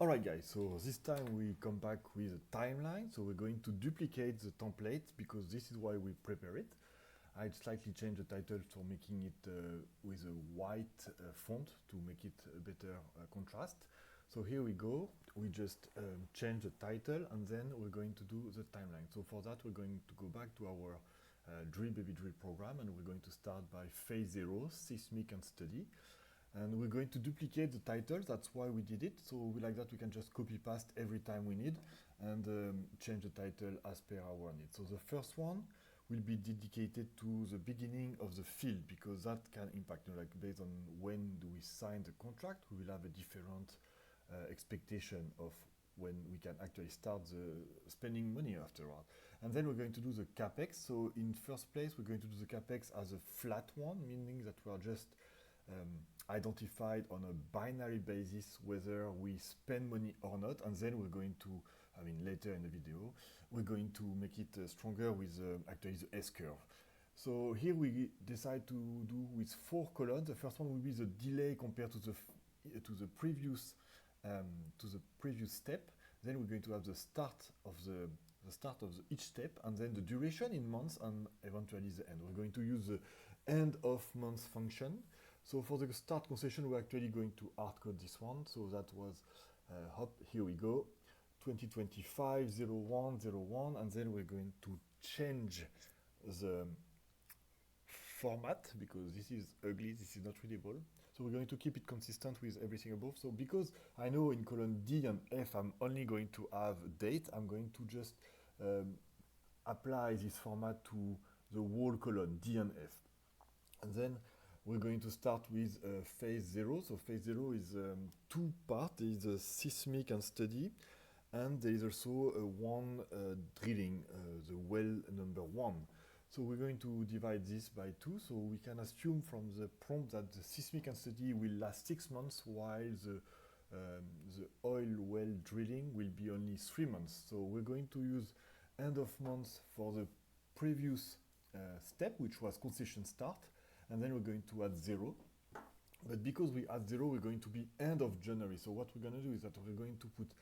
Alright guys, so this time we come back with a timeline. So we're going to duplicate the template because this is why we prepare it. I slightly changed the title for making it with a white font to make it a better contrast. So here we go, we just change the title and then we're going to do the timeline. So for that we're going to go back to our Drill Baby Drill program and we're going to start by phase 0, seismic and study. And we're going to duplicate the title, that's why we did it. So like that we can just copy paste every time we need and change the title as per our need. So the first one will be dedicated to the beginning of the field because that can impact, like based on when do we sign the contract, we will have a different expectation of when we can actually start the spending money afterward. And then we're going to do the capex. So in first place, we're going to do the capex as a flat one, meaning that we are just identified on a binary basis whether we spend money or not, and then we're going to, later in the video, we're going to make it stronger with actually the S-curve. So here we decide to do with 4 columns. The first one will be the delay compared to the previous step. Then we're going to have the start of each step, and then the duration in months, and eventually the end. We're going to use the end of month function. So for the start concession, we're actually going to hardcode this one. So that was, here we go, 2025-01-01, and then we're going to change the format because this is ugly, this is not readable. So we're going to keep it consistent with everything above. So because I know in column D and F I'm only going to have date, I'm going to just apply this format to the whole column D and F. And then we're going to start with phase 0. So phase 0 is 2 parts. There is a seismic and study, and there is also one drilling, the well number 1. So we're going to divide this by 2. So we can assume from the prompt that the seismic and study will last 6 months, while the oil well drilling will be only 3 months. So we're going to use end of month for the previous step, which was concession start, and then we're going to add 0. But because we add 0, we're going to be end of January. So what we're going to do is that we're going to put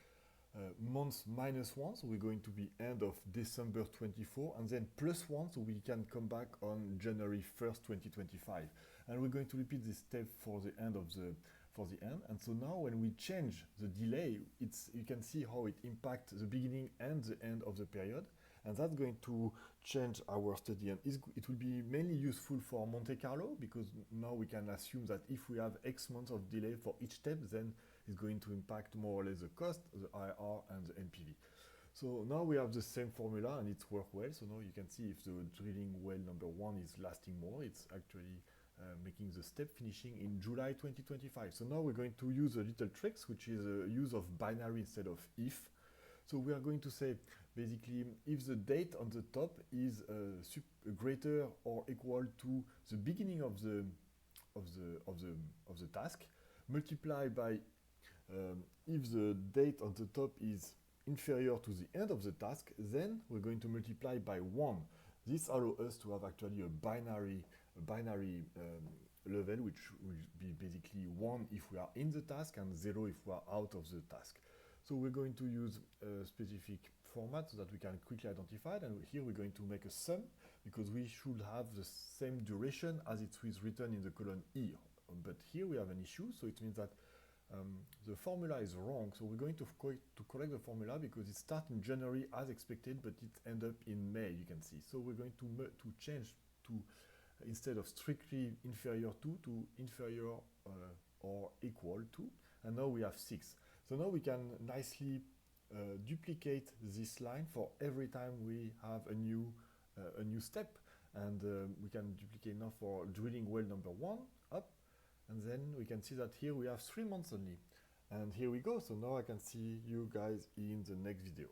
months -1, so we're going to be end of December 24, and then +1, so we can come back on January 1st, 2025. And we're going to repeat this step for the end of the end. And so now when we change the delay, you can see how it impacts the beginning and the end of the period. And that's going to change our study. And it will be mainly useful for Monte Carlo because now we can assume that if we have X months of delay for each step, then it's going to impact more or less the cost, the IR, and the NPV. So now we have the same formula and it's worked well. So now you can see if the drilling well number 1 is lasting more, it's actually making the step finishing in July 2025. So now we're going to use a little tricks, which is a use of binary instead of if. So we are going to say, basically, if the date on the top is greater or equal to the beginning of the task, multiply by if the date on the top is inferior to the end of the task, then we're going to multiply by 1. This allows us to have actually a binary level, which will be basically 1 if we are in the task and 0 if we are out of the task. So we're going to use a specific format so that we can quickly identify it. And here we're going to make a sum because we should have the same duration as it is written in the column E. But here we have an issue, so it means that the formula is wrong. So we're going to correct the formula because it starts in January as expected, but it ends up in May, you can see. So we're going to change to, instead of strictly inferior to inferior or equal to, and now we have 6. So now we can nicely duplicate this line for every time we have a new step, and we can duplicate now for drilling well number 1 up, and then we can see that here we have 3 months only. And here we go. So now I can see you guys in the next video.